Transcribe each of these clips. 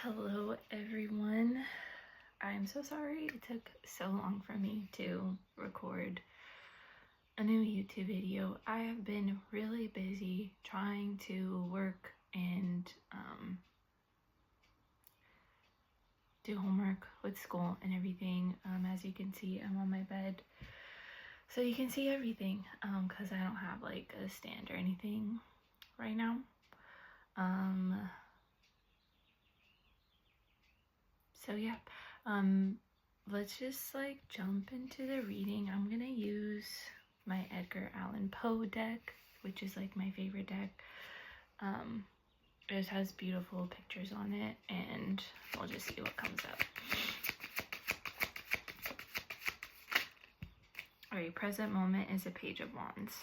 Hello everyone. I'm so sorry it took so long for me to record a new YouTube video. I have been really busy trying to work and do homework with school and everything. As you can see, I'm on my bed, so you can see everything because I don't have like a stand or anything right now. So yeah, let's just like jump into the reading. I'm gonna use my Edgar Allan Poe deck, which is like my favorite deck. It just has beautiful pictures on it, and we'll just see what comes up. Alright, present moment is a Page of Wands.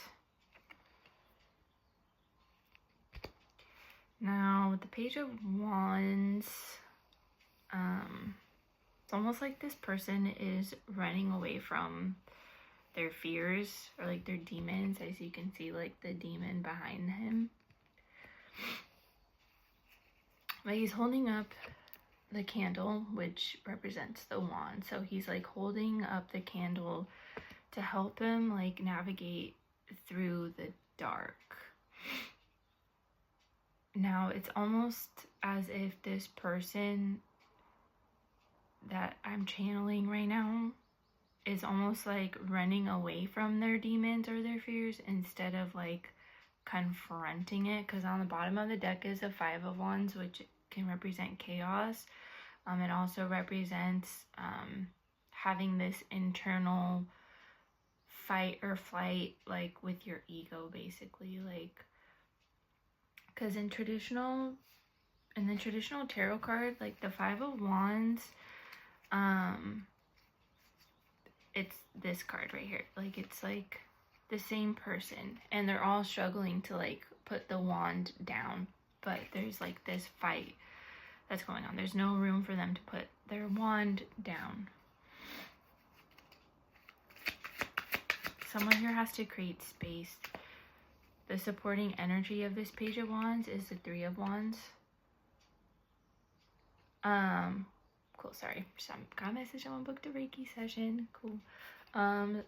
Now, with the Page of Wands, it's almost like this person is running away from their fears or like their demons, as you can see like the demon behind him. But he's holding up the candle, which represents the wand. So he's like holding up the candle to help him like navigate through the dark. Now it's almost as if this person that I'm channeling right now is almost like running away from their demons or their fears instead of like confronting it, because on the bottom of the deck is a Five of Wands, which can represent chaos. It also represents having this internal fight or flight, like with your ego, basically, like, because in the traditional tarot card, like the Five of Wands, it's this card right here. Like, it's like the same person and they're all struggling to like put the wand down, but there's like this fight that's going on. There's no room for them to put their wand down. Someone here has to create space. The supporting energy of this Page of Wands is the Three of Wands. Cool, sorry. Got a message, someone booked a Reiki session. Cool. Now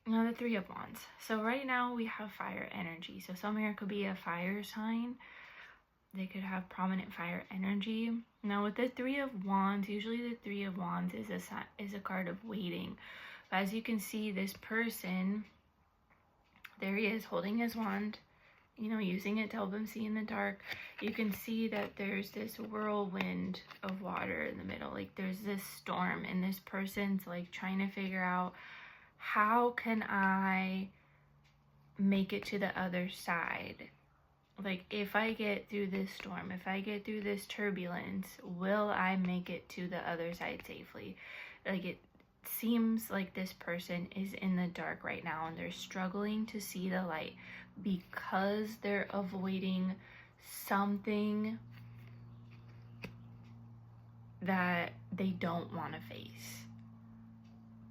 the Three of Wands. So right now we have fire energy. So some here could be a fire sign. They could have prominent fire energy. Now with the Three of Wands, usually the Three of Wands is a card of waiting. But as you can see, this person, there he is holding his wand, you know, using it to help him see in the dark. You can see that there's this whirlwind of water in the middle. Like there's this storm, and this person's like trying to figure out, how can I make it to the other side? Like, if I get through this storm, if I get through this turbulence, will I make it to the other side safely? Like, it seems like this person is in the dark right now and they're struggling to see the light because they're avoiding something that they don't want to face.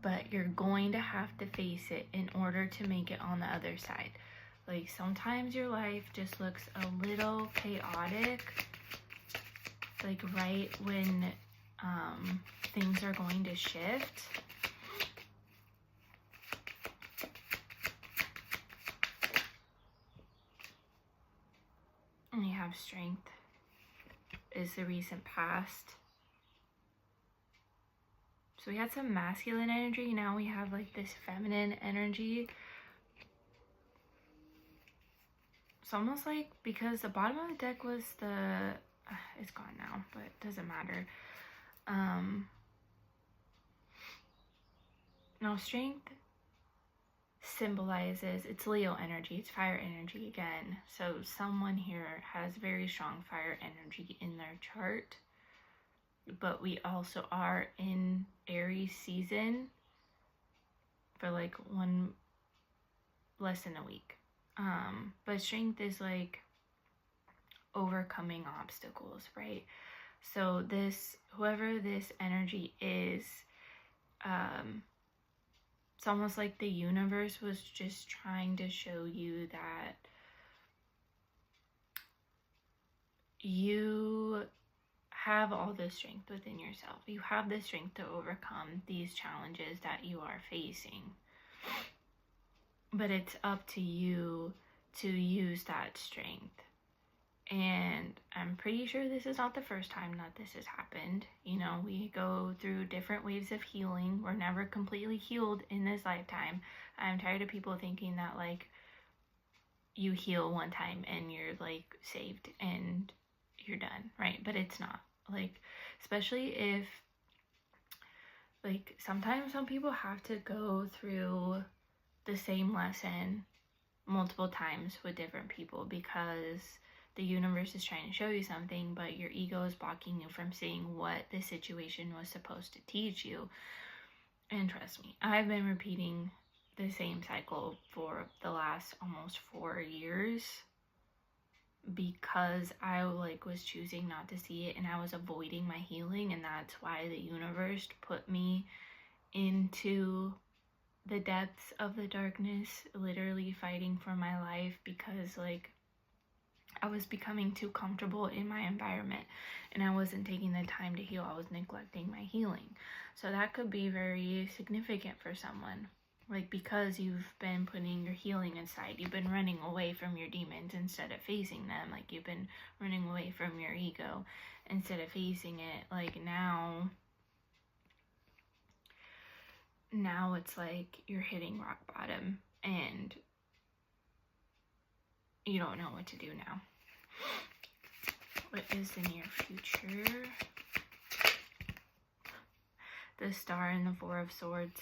But you're going to have to face it in order to make it on the other side. Like, sometimes your life just looks a little chaotic, like right when things are going to shift. And you have strength is the recent past. So we had some masculine energy. Now we have like this feminine energy. It's almost like, because the bottom of the deck was the, it's gone now, but it doesn't matter. Now strength symbolizes, it's Leo energy, it's fire energy again. So someone here has very strong fire energy in their chart. But we also are in Aries season for like less than a week. But strength is like overcoming obstacles, right? So whoever this energy is, it's almost like the universe was just trying to show you that you have all the strength within yourself. You have the strength to overcome these challenges that you are facing. But it's up to you to use that strength. And I'm pretty sure this is not the first time that this has happened. You know, we go through different waves of healing. We're never completely healed in this lifetime. I'm tired of people thinking that, like, you heal one time and you're, like, saved and you're done, right? But it's not. Like, especially if, like, sometimes some people have to go through the same lesson multiple times with different people because the universe is trying to show you something, but your ego is blocking you from seeing what the situation was supposed to teach you. And trust me, I've been repeating the same cycle for the last almost 4 years because I was choosing not to see it, and I was avoiding my healing, and that's why the universe put me into the depths of the darkness, literally fighting for my life, because I was becoming too comfortable in my environment and I wasn't taking the time to heal. I was neglecting my healing. So that could be very significant for someone. Because you've been putting your healing aside, you've been running away from your demons instead of facing them. You've been running away from your ego instead of facing it. Now it's you're hitting rock bottom and you don't know what to do now. What is the near future? The Star and the Four of Swords.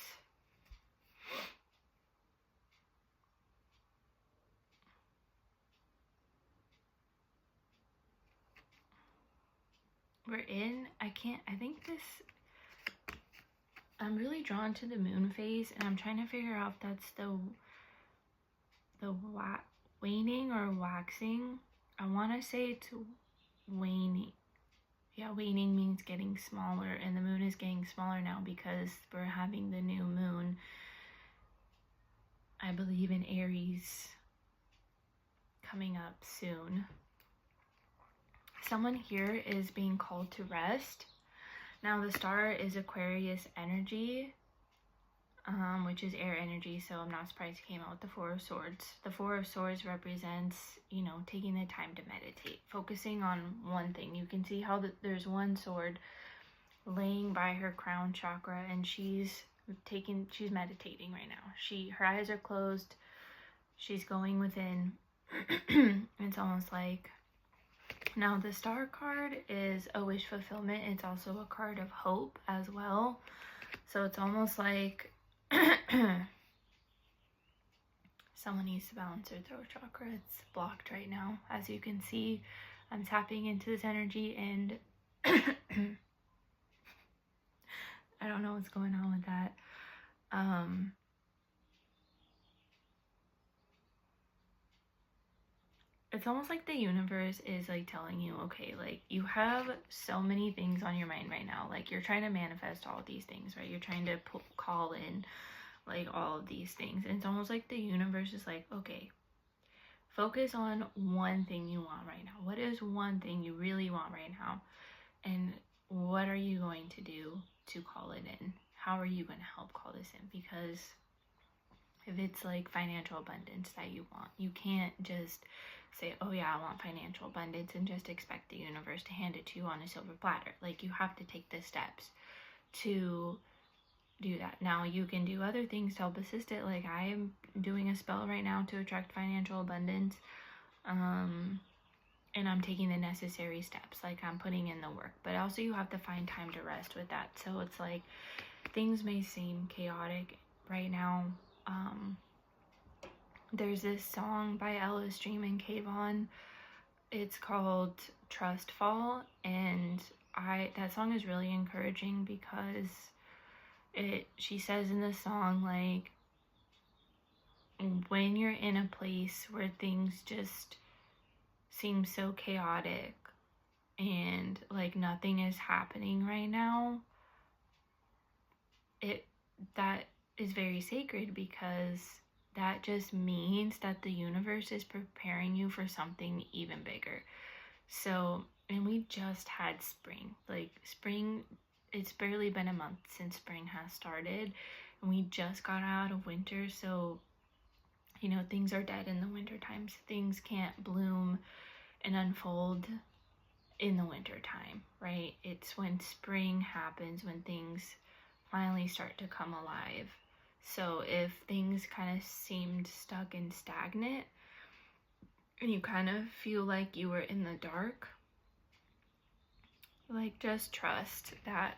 I'm really drawn to the moon phase, and I'm trying to figure out if that's the waning or waxing. I want to say it's waning. Yeah, waning means getting smaller, and the moon is getting smaller now because we're having the new moon, I believe, in Aries coming up soon. Someone here is being called to rest. Now, the star is Aquarius energy, which is air energy, so I'm not surprised it came out with the Four of Swords. The Four of Swords represents, taking the time to meditate, focusing on one thing. You can see how there's one sword laying by her crown chakra, and she's meditating right now. Her eyes are closed. She's going within. It's almost like, now the star card is a wish fulfillment. It's also a card of hope as well. So it's almost like someone needs to balance their throat chakra. It's blocked right now. As you can see, I'm tapping into this energy and I don't know what's going on with that. It's almost like the universe is telling you, okay, you have so many things on your mind right now. You're trying to manifest all of these things, right? You're trying to call in all of these things. And it's almost like the universe is okay, focus on one thing you want right now. What is one thing you really want right now? And what are you going to do to call it in? How are you going to help call this in? Because if it's financial abundance that you want, you can't just say, oh yeah, I want financial abundance, and just expect the universe to hand it to you on a silver platter. You have to take the steps to do that. Now, you can do other things to help assist it. I am doing a spell right now to attract financial abundance, and I'm taking the necessary steps. I'm putting in the work, but also you have to find time to rest with that. So it's things may seem chaotic right now. There's this song by Ellis Dream and Kayvon. It's called Trust Fall, and that song is really encouraging because she says in the song, when you're in a place where things just seem so chaotic and nothing is happening right now, that is very sacred, because that just means that the universe is preparing you for something even bigger. So And we just had spring. Like spring, it's barely been a month since spring has started. And we just got out of winter. So, you know, things are dead in the winter times. Things can't bloom and unfold in the winter time, right? It's when spring happens, when things finally start to come alive. So if things kind of seemed stuck and stagnant, and you kind of feel like you were in the dark, like just trust that,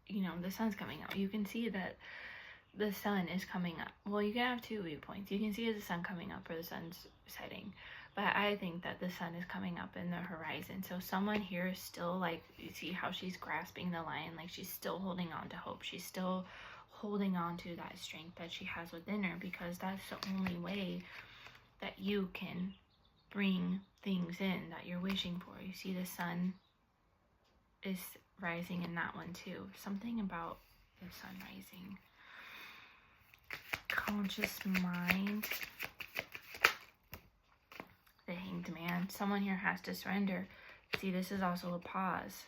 you know, the sun's coming out. You can see that the sun is coming up. Well, you can have two viewpoints. You can see the sun coming up or the sun's setting. But I think that the sun is coming up in the horizon. So someone here is still, like, you see how she's grasping the lion, like she's still holding on to hope. She's still holding on to that strength that she has within her, because that's the only way that you can bring things in that you're wishing for. You see the sun is rising in that one too. Something about the sun rising. Conscious mind. The Hanged Man. Someone here has to surrender. See, this is also a pause.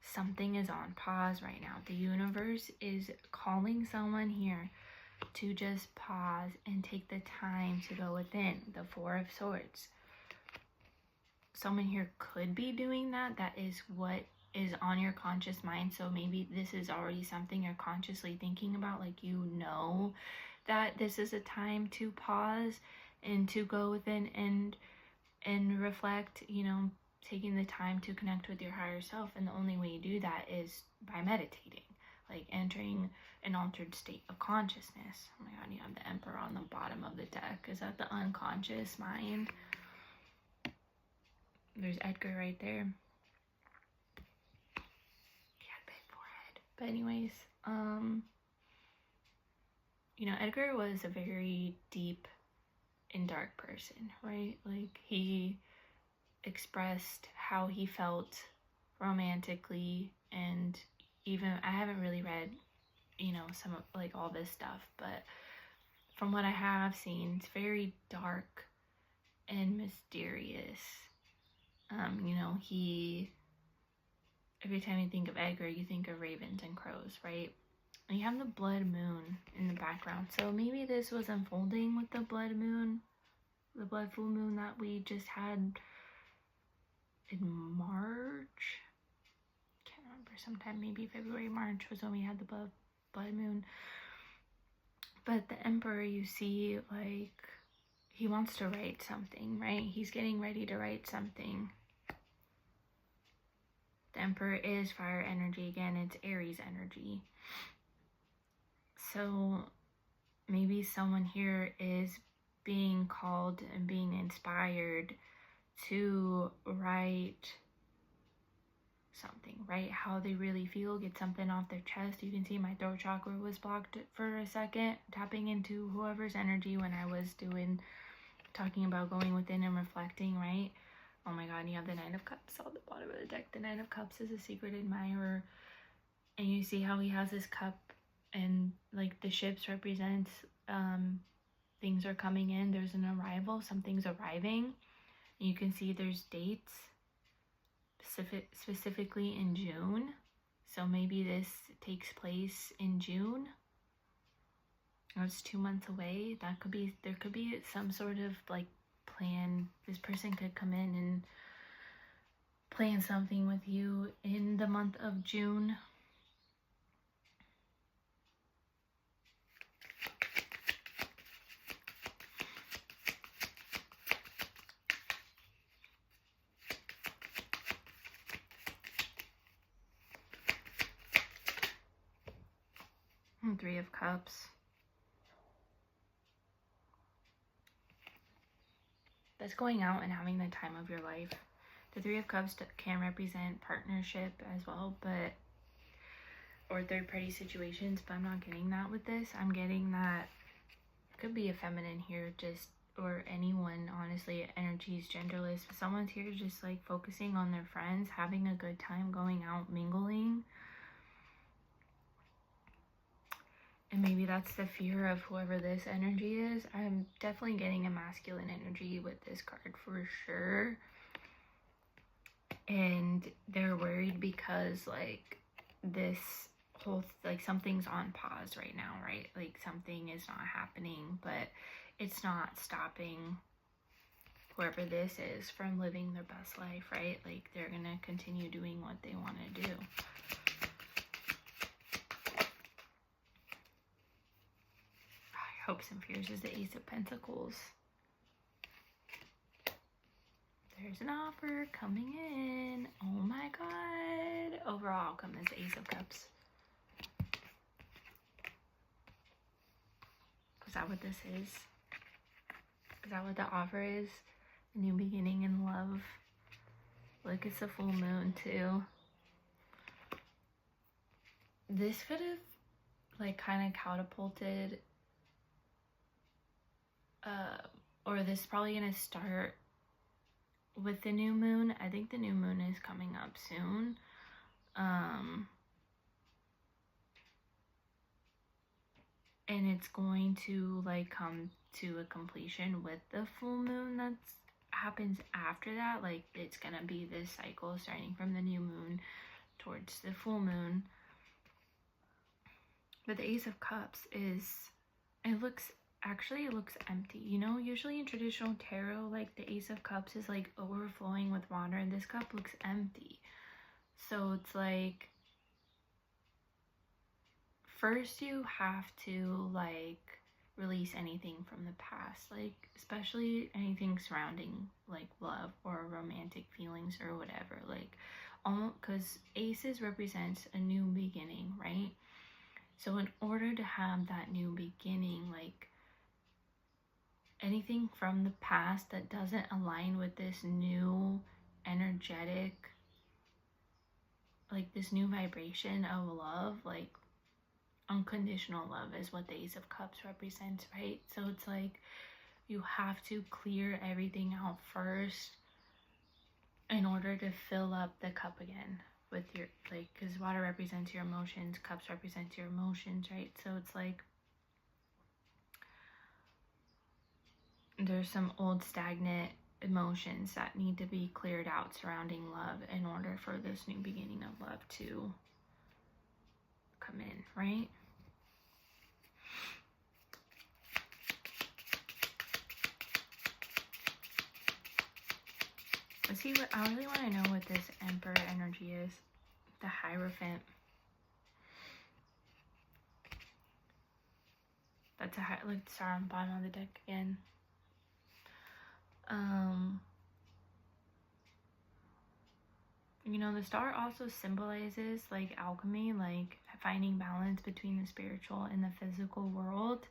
Something is on pause right now. The universe is calling someone here to just pause and take the time to go within. The Four of Swords. Someone here could be doing that. That is what is on your conscious mind. So maybe this is already something you're consciously thinking about. Like, you know that this is a time to pause and to go within and reflect, you know, taking the time to connect with your higher self. And the only way you do that is by meditating, like entering an altered state of consciousness. Oh my god, you have the Emperor on the bottom of the deck. Is that the unconscious mind? There's Edgar right there. He had a big forehead. But anyways, you know, Edgar was a very deep and dark person, right? Like, he expressed how he felt romantically, and even, I haven't really read, you know, some of, like, all this stuff, but from what I have seen, it's very dark and mysterious. You know, every time you think of Edgar, you think of ravens and crows, right? And you have the blood moon in the background. So maybe this was unfolding with the blood moon, the blood full moon that we just had in March. Can't remember, sometime maybe February, March was when we had the blood moon. But the Emperor, you see, like, he wants to write something, right? He's getting ready to write something. The Emperor is fire energy again. It's Aries energy. So maybe someone here is being called and being inspired to write something, right? How they really feel, get something off their chest. You can see my throat chakra was blocked for a second, tapping into whoever's energy when I was talking about going within and reflecting, right? Oh my god, you have the Nine of Cups on the bottom of the deck. The Nine of Cups is a secret admirer. And you see how he has this cup, and like the ships represents things are coming in. There's an arrival, something's arriving. And you can see there's dates specifically in June. So maybe this takes place in June. Or it's 2 months away. There could be some sort of like plan. This person could come in and plan something with you in the month of June. And Three of Cups. That's going out and having the time of your life. The Three of Cups can represent partnership as well, or third-party situations, but I'm not getting that with this. I'm getting that could be a feminine here, or anyone, honestly. Energy is genderless. Someone's here just like focusing on their friends, having a good time, going out, mingling. And maybe that's the fear of whoever this energy is. I'm definitely getting a masculine energy with this card for sure. and they're worried because like this whole like something's on pause right now, right? Like something is not happening, but it's not stopping whoever this is from living their best life, right? Like they're gonna continue doing what they want to do. Hopes and fears is the Ace of Pentacles. There's an offer coming in. Oh my God. Overall outcome is the Ace of Cups. Is that what this is? Is that what the offer is? A new beginning in love. Look, it's a full moon too. This could have like kind of catapulted or this is probably gonna start with the new moon. I think the new moon is coming up soon. And it's going to like come to a completion with the full moon that happens after that. Like it's gonna be this cycle starting from the new moon towards the full moon. But the Ace of Cups is, it looks empty. You know, usually in traditional tarot, like the Ace of Cups is like overflowing with water, and this cup looks empty. So it's like, first you have to like release anything from the past, like especially anything surrounding like love or romantic feelings or whatever, like almost, because aces represents a new beginning, right? So in order to have that new beginning, like anything from the past that doesn't align with this new energetic, like this new vibration of love, like unconditional love is what the Ace of Cups represents, right? So it's like you have to clear everything out first in order to fill up the cup again with your, like, because water represents your emotions, cups represents your emotions, right? So it's like there's some old stagnant emotions that need to be cleared out surrounding love in order for this new beginning of love to come in, right? Let's see what I really want to know what this Emperor energy is. The Hierophant. That's a like star on the bottom of the deck again. You know, the star also symbolizes like alchemy, like finding balance between the spiritual and the physical world.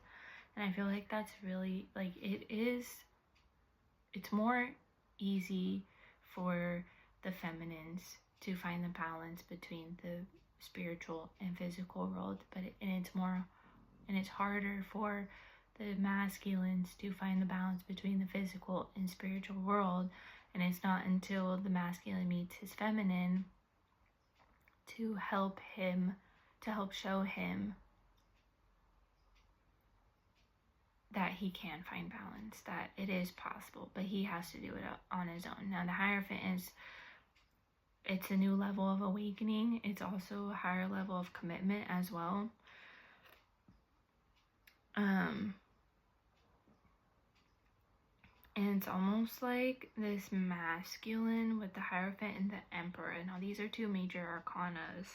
And I feel like that's really like it's more easy for the feminines to find the balance between the spiritual and physical world, but it's harder for the masculines to find the balance between the physical and spiritual world. And it's not until the masculine meets his feminine to help show him that he can find balance, that it is possible, but he has to do it on his own. Now the Hierophant it's a new level of awakening. It's also a higher level of commitment as well. And it's almost like this masculine with the Hierophant and the Emperor. Now these are two major arcanas.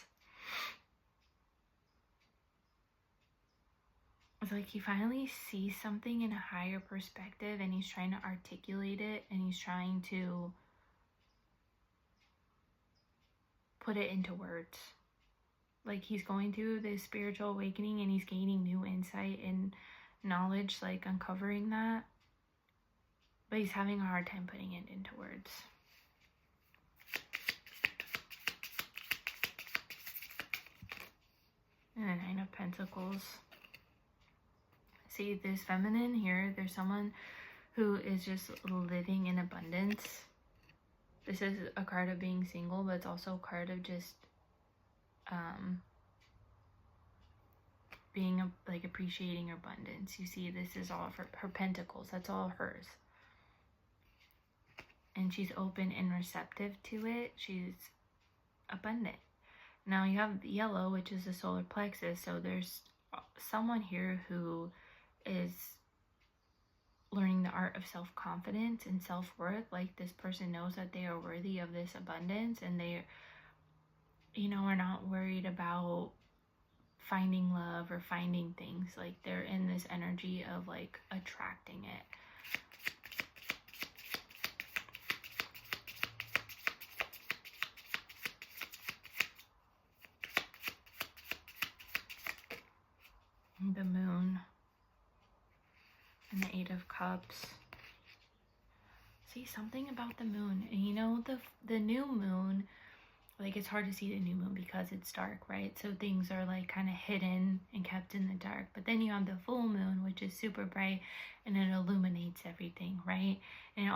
It's like he finally sees something in a higher perspective, and he's trying to articulate it, and he's trying to put it into words. Like he's going through this spiritual awakening, and he's gaining new insight and knowledge, like uncovering that. But he's having a hard time putting it into words. And the Nine of Pentacles. See, this feminine here, there's someone who is just living in abundance. This is a card of being single, but it's also a card of just being like appreciating abundance. You see, this is all of her pentacles. That's all hers. and she's open and receptive to it. She's abundant. Now you have yellow, which is the solar plexus. So there's someone here who is learning the art of self-confidence and self-worth. Like, this person knows that they are worthy of this abundance, and they, you know, are not worried about finding love or finding things. Like, they're in this energy of like attracting it. The moon and the 8 of Cups. See, something about the moon, and you know, the new moon, like, it's hard to see the new moon because it's dark, right? So things are like kind of hidden and kept in the dark. But then you have the full moon, which is super bright, and it illuminates everything, right? And it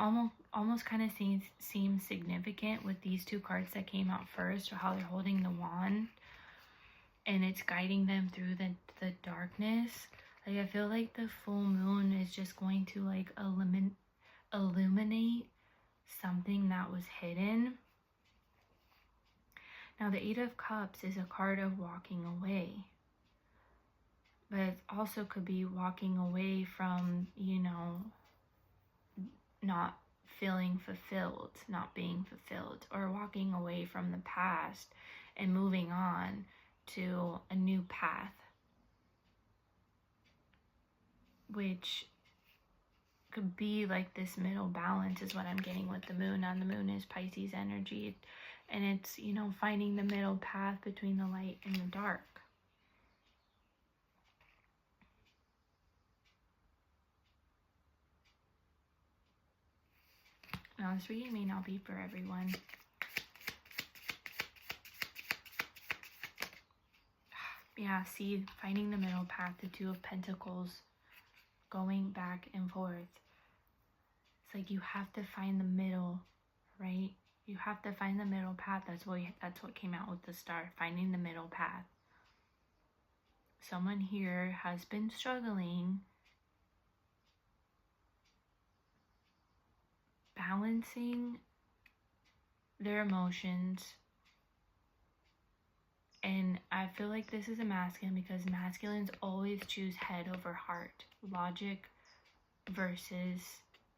almost kind of seems significant with these two cards that came out first, or how they're holding the wand and it's guiding them through the darkness. Like, I feel like the full moon is just going to like illuminate something that was hidden. Now, the 8 of Cups is a card of walking away. But it also could be walking away from, you know, not feeling fulfilled, not being fulfilled, or walking away from the past and moving on to a new path, which could be like this middle balance is what I'm getting with the moon. And the moon is Pisces energy, and it's, you know, finding the middle path between the light and the dark. Now, this reading may not be for everyone. Yeah, see, finding the middle path, the 2 of Pentacles, going back and forth. It's like you have to find the middle, right? You have to find the middle path. That's what came out with the star, finding the middle path. Someone here has been struggling, balancing their emotions. And I feel like this is a masculine, because masculines always choose head over heart, logic versus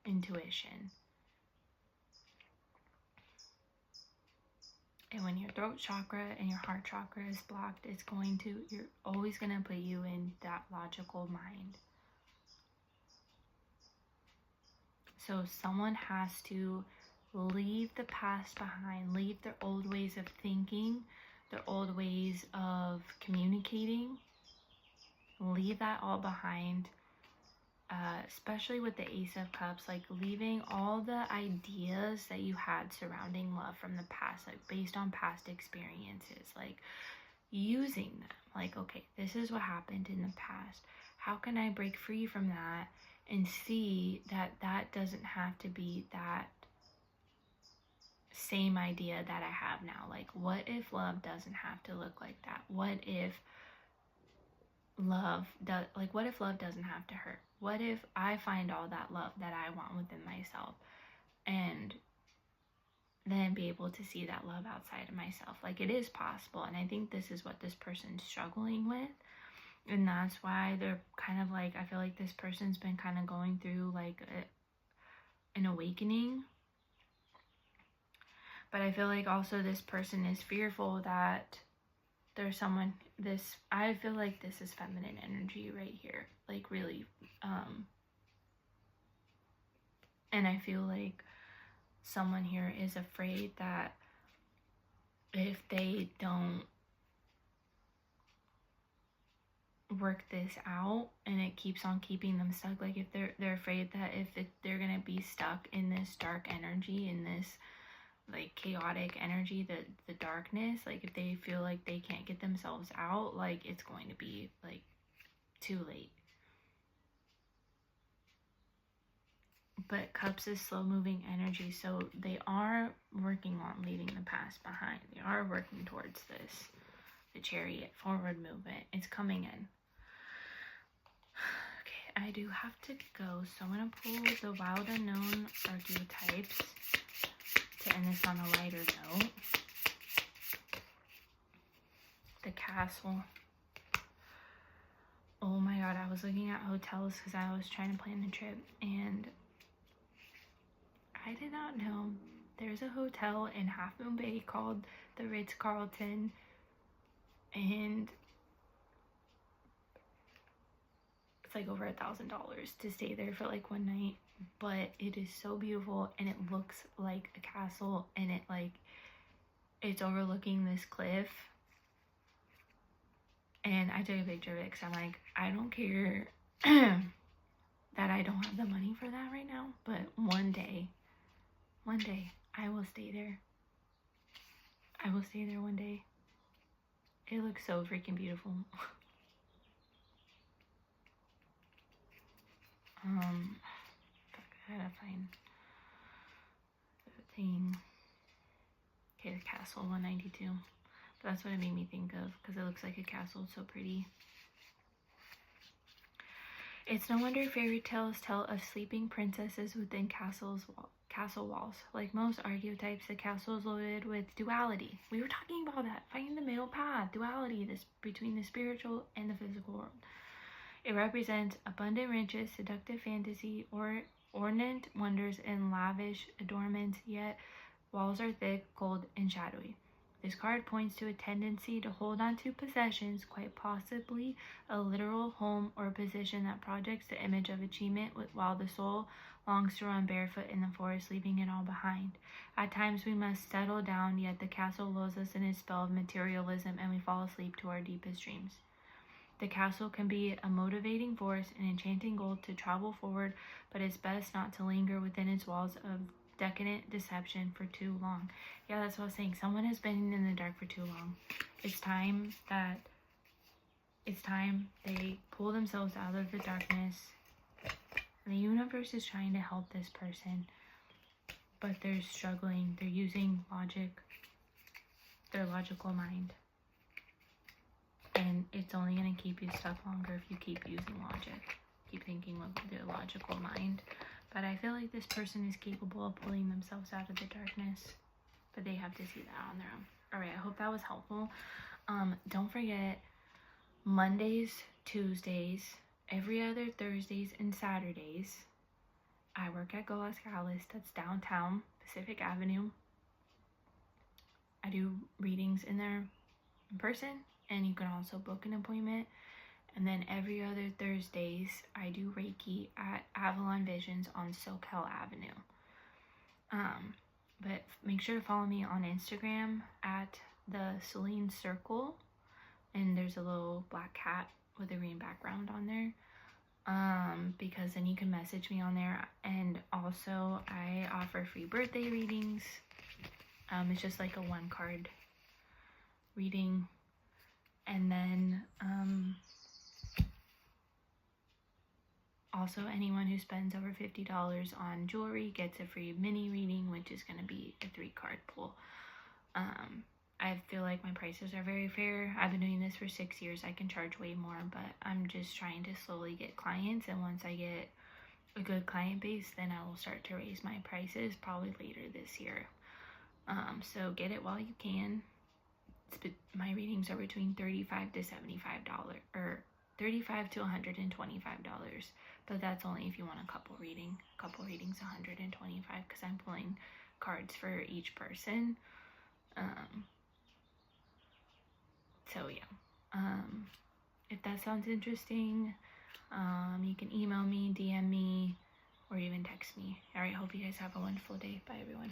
intuition. And when your throat chakra and your heart chakra is blocked, you're always going to put you in that logical mind. So someone has to leave the past behind, leave their old ways of thinking, their old ways of communicating, leave that all behind, especially with the Ace of Cups, like leaving all the ideas that you had surrounding love from the past, like based on past experiences, like using them, like, okay, this is what happened in the past. How can I break free from that and see that that doesn't have to be that same idea that I have now? Like, what if love doesn't have to look like that? What if love doesn't have to hurt? What if I find all that love that I want within myself, and then be able to see that love outside of myself? Like, it is possible. And I think this is what this person's struggling with, and that's why they're kind of like, I feel like this person's been kind of going through like an awakening. But I feel like also this person is fearful that there's someone, I feel like this is feminine energy right here, like really, and I feel like someone here is afraid that if they don't work this out and it keeps on keeping them stuck, like if they're afraid that if they're gonna be stuck in this dark energy, in this like chaotic energy, the darkness, like if they feel like they can't get themselves out, like it's going to be like too late. But Cups is slow moving energy, so they are working on leaving the past behind. They are working towards this, the Chariot, forward movement. It's coming in. I do have to go, so I'm going to pull the Wild Unknown archetypes to end this on a lighter note. The Castle. Oh my god, I was looking at hotels because I was trying to plan the trip, and I did not know there's a hotel in Half Moon Bay called the Ritz-Carlton, and it's like over $1,000 to stay there for like one night. But it is so beautiful, and it looks like a castle, and it's overlooking this cliff. And I took a picture of it because I'm like, I don't care that I don't have the money for that right now, but one day I will stay there. I will stay there one day. It looks so freaking beautiful. I gotta find the thing. Okay, the Castle 192. But that's what it made me think of, because it looks like a castle. It's so pretty. It's no wonder fairy tales tell of sleeping princesses within castle walls. Like most archetypes, the castle is loaded with duality. We were talking about that. Finding the middle path. Duality between the spiritual and the physical world. It represents abundant riches, seductive fantasy, or ornate wonders, and lavish adornments, yet walls are thick, cold, and shadowy. This card points to a tendency to hold on to possessions, quite possibly a literal home or position that projects the image of achievement, while the soul longs to run barefoot in the forest, leaving it all behind. At times we must settle down, yet the castle lulls us in its spell of materialism, and we fall asleep to our deepest dreams. The castle can be a motivating force, an enchanting goal to travel forward, but it's best not to linger within its walls of decadent deception for too long. Yeah, that's what I was saying. Someone has been in the dark for too long. It's time they pull themselves out of the darkness. The universe is trying to help this person, but they're struggling. They're using logic, their logical mind. And it's only going to keep you stuck longer if you keep using logic. Keep thinking with their logical mind. But I feel like this person is capable of pulling themselves out of the darkness. But they have to see that on their own. Alright, I hope that was helpful. Don't forget, Mondays, Tuesdays, every other Thursdays, and Saturdays, I work at Go Las Cales. That's downtown, Pacific Avenue. I do readings in there in person, and you can also book an appointment. And then every other Thursdays, I do reiki at Avalon Visions on Soquel Avenue. But make sure to follow me on Instagram at the Celine Circle, and there's a little black cat with a green background on there, because then you can message me on there. And also I offer free birthday readings. It's just like a 1-card reading. And then also anyone who spends over $50 on jewelry gets a free mini reading, which is going to be a 3-card pull. I feel like my prices are very fair. I've been doing this for 6 years. I can charge way more, but I'm just trying to slowly get clients, and once I get a good client base, then I will start to raise my prices probably later this year. So get it while you can. My readings are between $35 to $75, or $35 to $125, but that's only if you want a couple readings. $125, because I'm pulling cards for each person. So yeah, if that sounds interesting, you can email me, DM me, or even text me. All right, hope you guys have a wonderful day. Bye, everyone.